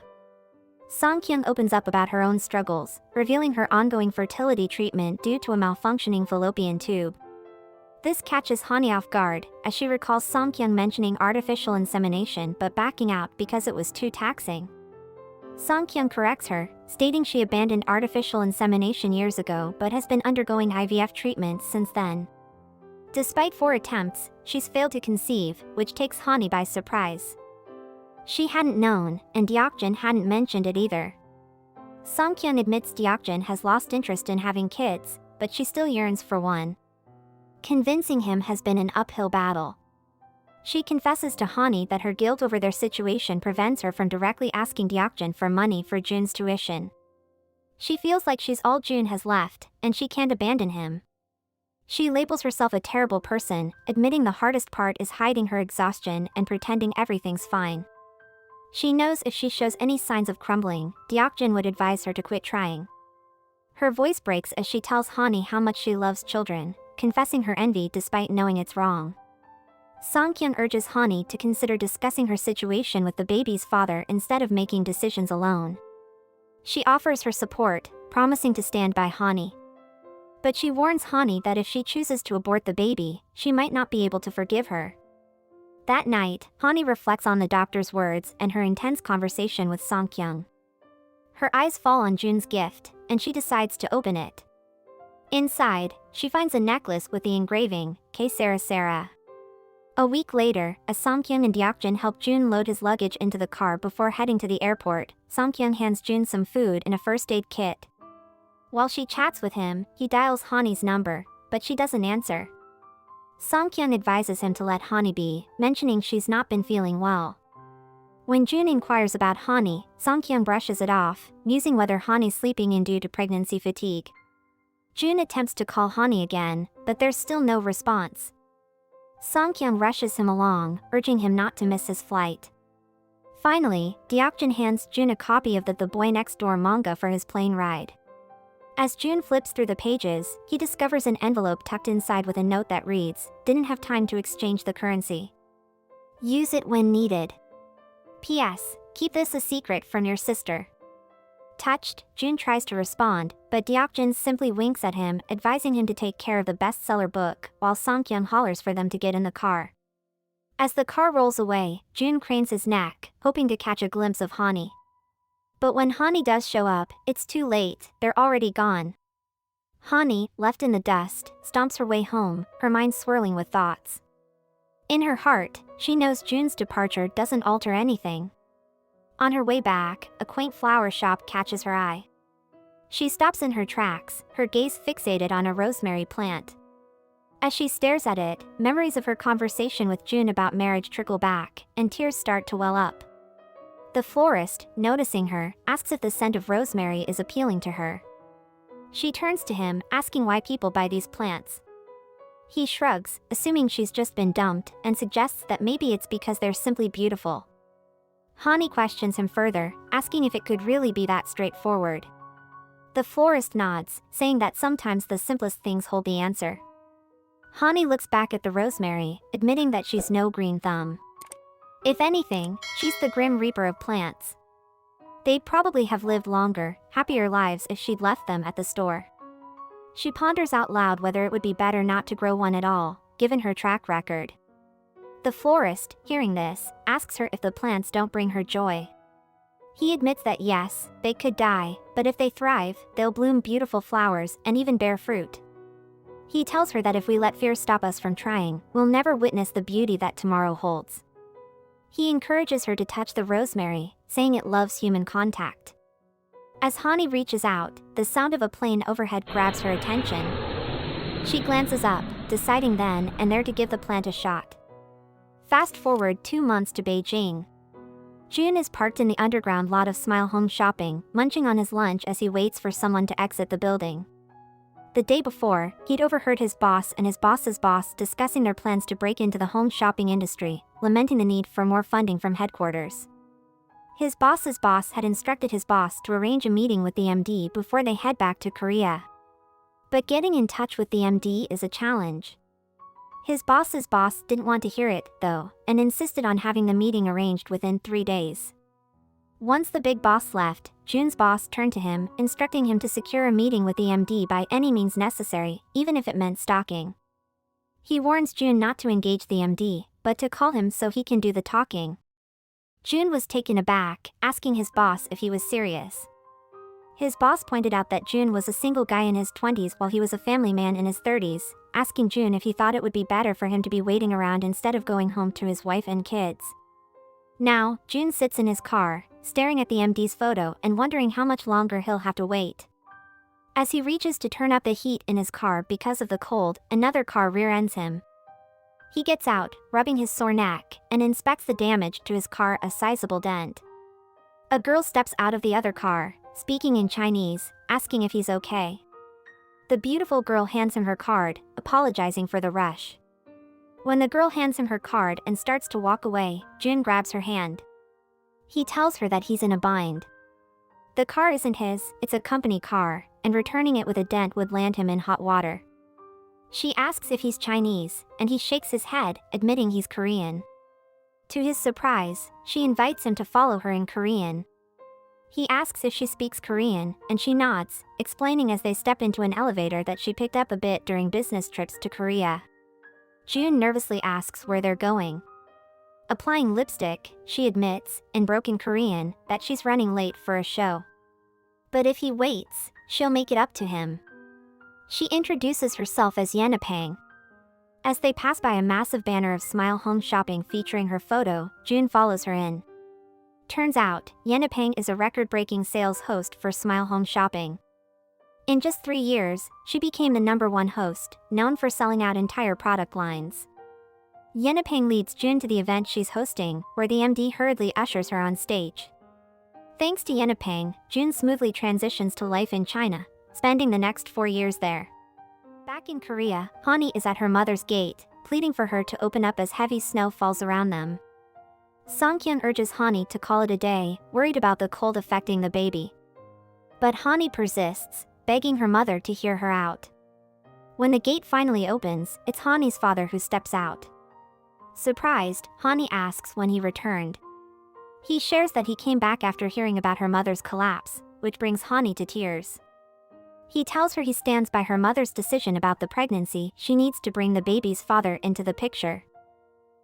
Song-kyung opens up about her own struggles, revealing her ongoing fertility treatment due to a malfunctioning fallopian tube. This catches Hani off guard, as she recalls Song-kyung mentioning artificial insemination but backing out because it was too taxing. Song-kyung corrects her, stating she abandoned artificial insemination years ago but has been undergoing IVF treatments since then. Despite 4 attempts, she's failed to conceive, which takes Hani by surprise. She hadn't known, and Deokjin hadn't mentioned it either. Song-kyung admits Deokjin has lost interest in having kids, but she still yearns for one. Convincing him has been an uphill battle. She confesses to Hani that her guilt over their situation prevents her from directly asking Deokjin for money for Jun's tuition. She feels like she's all Jun has left, and she can't abandon him. She labels herself a terrible person, admitting the hardest part is hiding her exhaustion and pretending everything's fine. She knows if she shows any signs of crumbling, Deokjin would advise her to quit trying. Her voice breaks as she tells Hani how much she loves children, confessing her envy despite knowing it's wrong. Song-kyung urges Hani to consider discussing her situation with the baby's father instead of making decisions alone. She offers her support, promising to stand by Hani. But she warns Hani that if she chooses to abort the baby, she might not be able to forgive her. That night, Hani reflects on the doctor's words and her intense conversation with Song-kyung. Her eyes fall on Jun's gift, and she decides to open it. Inside, she finds a necklace with the engraving, K Sarah Sarah. A week later, as Song-kyung and Deokjin help Jun load his luggage into the car before heading to the airport, Song-kyung hands Jun some food and a first aid kit. While she chats with him, he dials Hani's number, but she doesn't answer. Song-kyung advises him to let Hani be, mentioning she's not been feeling well. When Jun inquires about Hani, Song-kyung brushes it off, musing whether Hani's sleeping in due to pregnancy fatigue. Jun attempts to call Hani again, but there's still no response. Song-kyung rushes him along, urging him not to miss his flight. Finally, Deokjin hands Jun a copy of the Boy Next Door manga for his plane ride. As June flips through the pages, he discovers an envelope tucked inside with a note that reads, "Didn't have time to exchange the currency. Use it when needed. P.S. Keep this a secret from your sister." Touched, June tries to respond, but Deokjin simply winks at him, advising him to take care of the bestseller book, while Songkyun hollers for them to get in the car. As the car rolls away, June cranes his neck, hoping to catch a glimpse of Hani. But when Hani does show up, it's too late, they're already gone. Hani, left in the dust, stomps her way home, her mind swirling with thoughts. In her heart, she knows June's departure doesn't alter anything. On her way back, a quaint flower shop catches her eye. She stops in her tracks, her gaze fixated on a rosemary plant. As she stares at it, memories of her conversation with June about marriage trickle back, and tears start to well up. The florist, noticing her, asks if the scent of rosemary is appealing to her. She turns to him, asking why people buy these plants. He shrugs, assuming she's just been dumped, and suggests that maybe it's because they're simply beautiful. Hani questions him further, asking if it could really be that straightforward. The florist nods, saying that sometimes the simplest things hold the answer. Hani looks back at the rosemary, admitting that she's no green thumb. If anything, she's the grim reaper of plants. They'd probably have lived longer, happier lives if she'd left them at the store. She ponders out loud whether it would be better not to grow one at all, given her track record. The florist, hearing this, asks her if the plants don't bring her joy. He admits that yes, they could die, but if they thrive, they'll bloom beautiful flowers and even bear fruit. He tells her that if we let fear stop us from trying, we'll never witness the beauty that tomorrow holds. He encourages her to touch the rosemary, saying it loves human contact. As Hani reaches out, the sound of a plane overhead grabs her attention. She glances up, deciding then and there to give the plant a shot. Fast forward 2 months to Beijing. June is parked in the underground lot of Smile Home Shopping, munching on his lunch as he waits for someone to exit the building. The day before, he'd overheard his boss and his boss's boss discussing their plans to break into the home shopping industry, lamenting the need for more funding from headquarters. His boss's boss had instructed his boss to arrange a meeting with the MD before they head back to Korea. But getting in touch with the MD is a challenge. His boss's boss didn't want to hear it, though, and insisted on having the meeting arranged within 3 days. Once the big boss left, June's boss turned to him, instructing him to secure a meeting with the MD by any means necessary, even if it meant stalking. He warns June not to engage the MD, but to call him so he can do the talking. June was taken aback, asking his boss if he was serious. His boss pointed out that June was a single guy in his 20s while he was a family man in his 30s, asking June if he thought it would be better for him to be waiting around instead of going home to his wife and kids. Now, June sits in his car, staring at the MD's photo and wondering how much longer he'll have to wait. As he reaches to turn up the heat in his car because of the cold, another car rear-ends him. He gets out, rubbing his sore neck, and inspects the damage to his car, a sizable dent. A girl steps out of the other car, speaking in Chinese, asking if he's okay. The beautiful girl hands him her card, apologizing for the rush. When the girl hands him her card and starts to walk away, June grabs her hand. He tells her that he's in a bind. The car isn't his, it's a company car, and returning it with a dent would land him in hot water. She asks if he's Chinese, and he shakes his head, admitting he's Korean. To his surprise, she invites him to follow her in Korean. He asks if she speaks Korean, and she nods, explaining as they step into an elevator that she picked up a bit during business trips to Korea. June nervously asks where they're going. Applying lipstick, she admits, in broken Korean, that she's running late for a show. But if he waits, she'll make it up to him. She introduces herself as Yenapang. As they pass by a massive banner of Smile Home Shopping featuring her photo, June follows her in. Turns out, Yenapang is a record-breaking sales host for Smile Home Shopping. In just 3 years, she became the #1 host, known for selling out entire product lines. Yenapang leads June to the event she's hosting, where the MD hurriedly ushers her on stage. Thanks to Yenapang, June smoothly transitions to life in China, spending the next 4 years there. Back in Korea, Hani is at her mother's gate, pleading for her to open up as heavy snow falls around them. Songkyun urges Hani to call it a day, worried about the cold affecting the baby. But Hani persists, begging her mother to hear her out. When the gate finally opens, it's Hani's father who steps out. Surprised, Hani asks when he returned. He shares that he came back after hearing about her mother's collapse, which brings Hani to tears. He tells her he stands by her mother's decision about the pregnancy. She needs to bring the baby's father into the picture.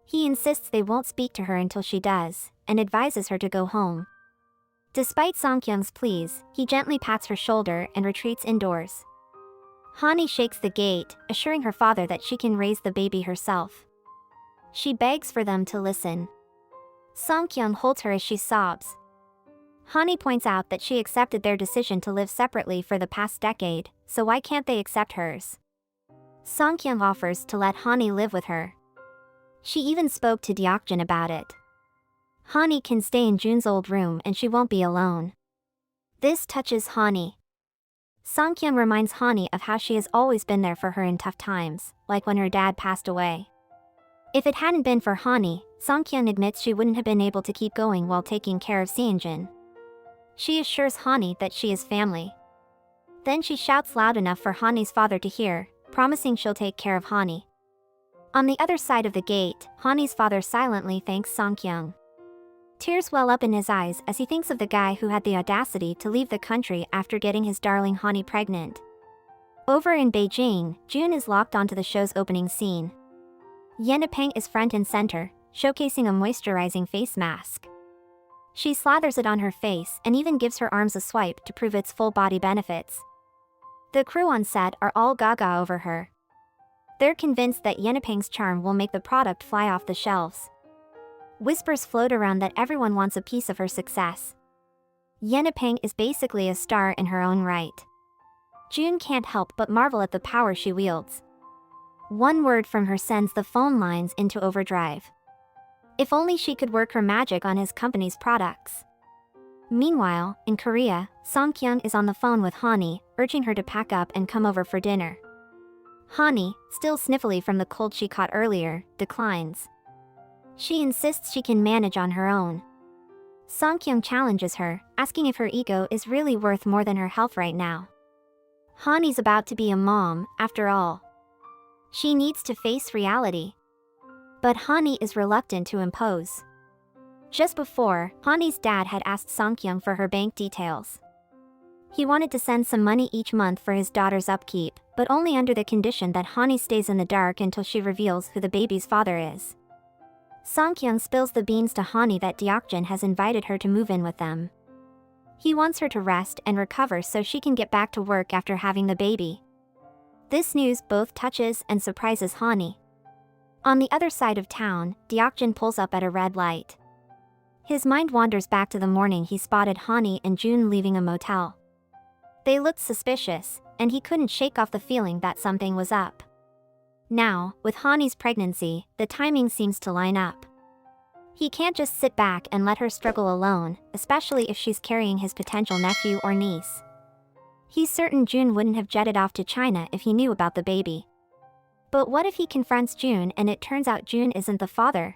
He insists they won't speak to her until she does, and advises her to go home. Despite Songkyung's pleas, he gently pats her shoulder and retreats indoors. Hani shakes the gate, assuring her father that she can raise the baby herself. She begs for them to listen. Songkyung holds her as she sobs. Hani points out that she accepted their decision to live separately for the past decade, so why can't they accept hers? Songkyung offers to let Hani live with her. She even spoke to Deokjin about it. Hani can stay in Jun's old room and she won't be alone. This touches Hani. Songkyung reminds Hani of how she has always been there for her in tough times, like when her dad passed away. If it hadn't been for Hani, Songkyung admits she wouldn't have been able to keep going while taking care of Seonjin. She assures Hani that she is family. Then she shouts loud enough for Hani's father to hear, promising she'll take care of Hani. On the other side of the gate, Hani's father silently thanks Songkyung. Tears well up in his eyes as he thinks of the guy who had the audacity to leave the country after getting his darling Hani pregnant. Over in Beijing, Jun is locked onto the show's opening scene. Yenapeng is front and center, showcasing a moisturizing face mask. She slathers it on her face and even gives her arms a swipe to prove its full body benefits. The crew on set are all gaga over her. They're convinced that Yenapeng's charm will make the product fly off the shelves. Whispers float around that everyone wants a piece of her success. Yenapeng is basically a star in her own right. Jun can't help but marvel at the power she wields. One word from her sends the phone lines into overdrive. If only she could work her magic on his company's products. Meanwhile, in Korea, Songkyung is on the phone with Hani, urging her to pack up and come over for dinner. Hani, still sniffly from the cold she caught earlier, declines. She insists she can manage on her own. Songkyung challenges her, asking if her ego is really worth more than her health right now. Hani's about to be a mom, after all. She needs to face reality. But Hani is reluctant to impose. Just before, Hani's dad had asked Songkyung for her bank details. He wanted to send some money each month for his daughter's upkeep, but only under the condition that Hani stays in the dark until she reveals who the baby's father is. Songkyung spills the beans to Hani that Deokjin has invited her to move in with them. He wants her to rest and recover so she can get back to work after having the baby. This news both touches and surprises Hani. On the other side of town, Deokjin pulls up at a red light. His mind wanders back to the morning he spotted Hani and Jun leaving a motel. They looked suspicious, and he couldn't shake off the feeling that something was up. Now, with Hani's pregnancy, the timing seems to line up. He can't just sit back and let her struggle alone, especially if she's carrying his potential nephew or niece. He's certain Jun wouldn't have jetted off to China if he knew about the baby. But what if he confronts Jun and it turns out Jun isn't the father?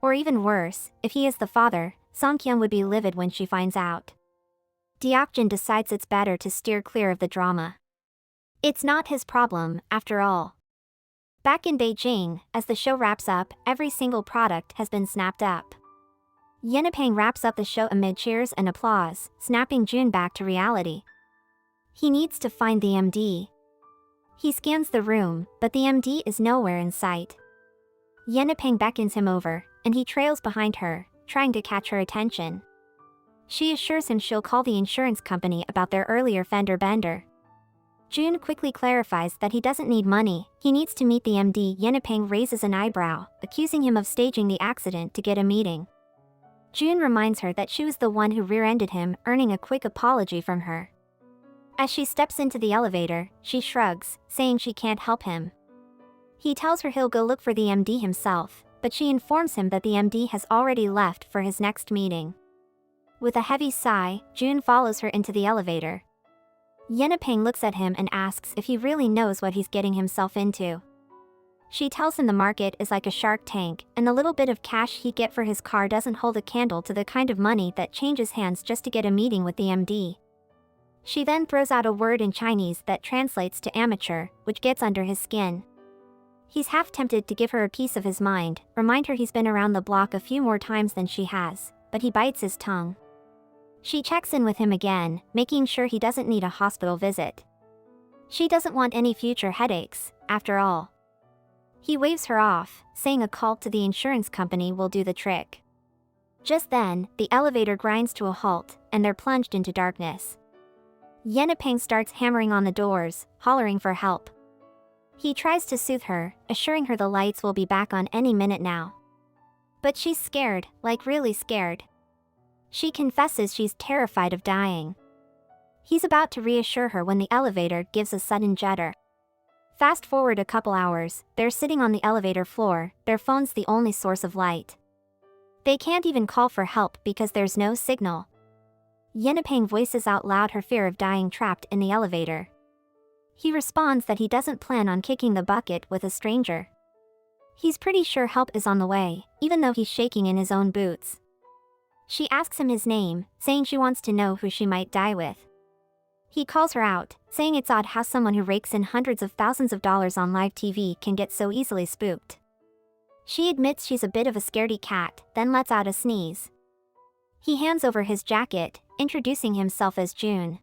Or even worse, if he is the father, Songkyung would be livid when she finds out. Deokjin decides it's better to steer clear of the drama. It's not his problem, after all. Back in Beijing, as the show wraps up, every single product has been snapped up. Yenapeng wraps up the show amid cheers and applause, snapping Jun back to reality. He needs to find the MD. He scans the room, but the MD is nowhere in sight. Yenapeng beckons him over, and he trails behind her, trying to catch her attention. She assures him she'll call the insurance company about their earlier fender bender. Jun quickly clarifies that he doesn't need money, he needs to meet the MD. Yenapeng raises an eyebrow, accusing him of staging the accident to get a meeting. Jun reminds her that she was the one who rear-ended him, earning a quick apology from her. As she steps into the elevator, she shrugs, saying she can't help him. He tells her he'll go look for the MD himself, but she informs him that the MD has already left for his next meeting. With a heavy sigh, Jun follows her into the elevator. Yenapeng looks at him and asks if he really knows what he's getting himself into. She tells him the market is like a shark tank, and the little bit of cash he get for his car doesn't hold a candle to the kind of money that changes hands just to get a meeting with the MD. She then throws out a word in Chinese that translates to amateur, which gets under his skin. He's half tempted to give her a piece of his mind, remind her he's been around the block a few more times than she has, but he bites his tongue. She checks in with him again, making sure he doesn't need a hospital visit. She doesn't want any future headaches, after all. He waves her off, saying a call to the insurance company will do the trick. Just then, the elevator grinds to a halt, and they're plunged into darkness. Yenipeng starts hammering on the doors, hollering for help. He tries to soothe her, assuring her the lights will be back on any minute now. But she's scared, like really scared. She confesses she's terrified of dying. He's about to reassure her when the elevator gives a sudden judder. Fast forward a couple hours, they're sitting on the elevator floor, their phone's the only source of light. They can't even call for help because there's no signal. Yenipeng voices out loud her fear of dying trapped in the elevator. He responds that he doesn't plan on kicking the bucket with a stranger. He's pretty sure help is on the way, even though he's shaking in his own boots. She asks him his name, saying she wants to know who she might die with. He calls her out, saying it's odd how someone who rakes in hundreds of thousands of dollars on live TV can get so easily spooked. She admits she's a bit of a scaredy cat, then lets out a sneeze. He hands over his jacket, introducing himself as June.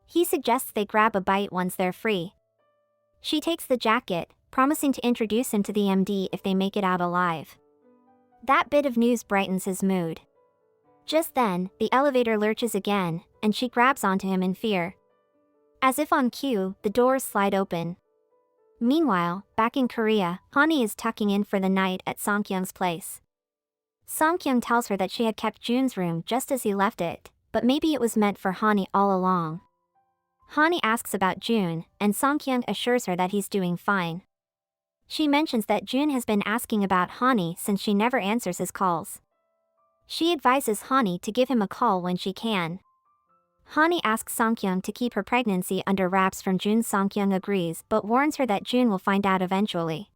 He suggests they grab a bite once they're free. She takes the jacket, promising to introduce him to the MD if they make it out alive. That bit of news brightens his mood. Just then, the elevator lurches again, and she grabs onto him in fear. As if on cue, the doors slide open. Meanwhile, back in Korea, Hani is tucking in for the night at Songkyung's place. Songkyung tells her that she had kept June's room just as he left it, but maybe it was meant for Hani all along. Hani asks about June, and Songkyung assures her that he's doing fine. She mentions that June has been asking about Hani since she never answers his calls. She advises Hani to give him a call when she can. Hani asks Songkyung to keep her pregnancy under wraps from June. Songkyung agrees but warns her that June will find out eventually.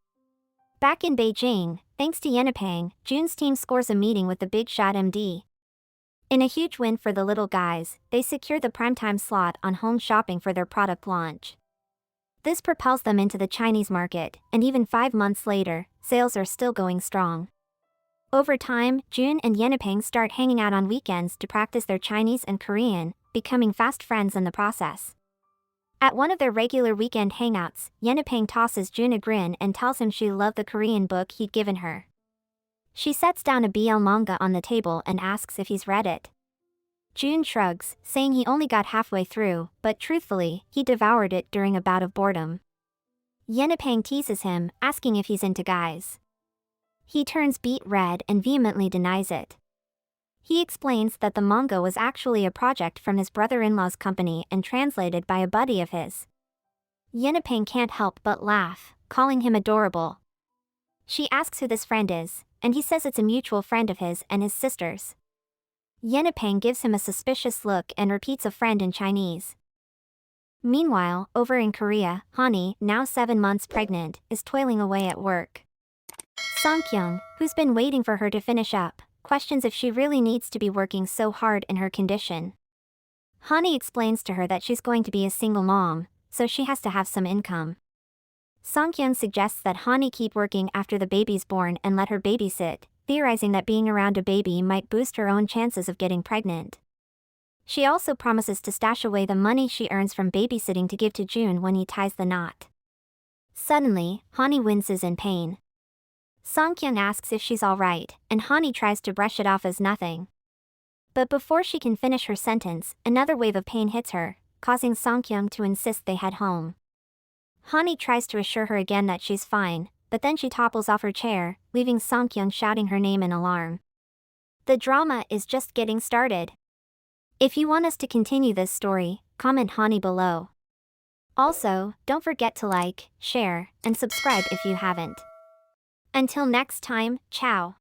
Back in Beijing, thanks to Yenipeng, June's team scores a meeting with the big shot MD. In a huge win for the little guys, they secure the primetime slot on home shopping for their product launch. This propels them into the Chinese market, and even 5 months later, sales are still going strong. Over time, June and Yenipeng start hanging out on weekends to practice their Chinese and Korean, becoming fast friends in the process. At one of their regular weekend hangouts, Yenipeng tosses June a grin and tells him she loved the Korean book he'd given her. She sets down a BL manga on the table and asks if he's read it. June shrugs, saying he only got halfway through, but truthfully, he devoured it during a bout of boredom. Yenipeng teases him, asking if he's into guys. He turns beet red and vehemently denies it. He explains that the manga was actually a project from his brother-in-law's company and translated by a buddy of his. Yenipeng can't help but laugh, calling him adorable. She asks who this friend is, and he says it's a mutual friend of his and his sister's. Yenipeng gives him a suspicious look and repeats a friend in Chinese. Meanwhile, over in Korea, Hani, now 7 months pregnant, is toiling away at work. Songkyung, who's been waiting for her to finish up, questions if she really needs to be working so hard in her condition. Hani explains to her that she's going to be a single mom, so she has to have some income. Songkyung suggests that Hani keep working after the baby's born and let her babysit, theorizing that being around a baby might boost her own chances of getting pregnant. She also promises to stash away the money she earns from babysitting to give to June when he ties the knot. Suddenly, Hani winces in pain. Songkyung asks if she's alright, and Hani tries to brush it off as nothing. But before she can finish her sentence, another wave of pain hits her, causing Songkyung to insist they head home. Hani tries to assure her again that she's fine, but then she topples off her chair, leaving Songkyung shouting her name in alarm. The drama is just getting started. If you want us to continue this story, comment Hani below. Also, don't forget to like, share, and subscribe if you haven't. Until next time, ciao.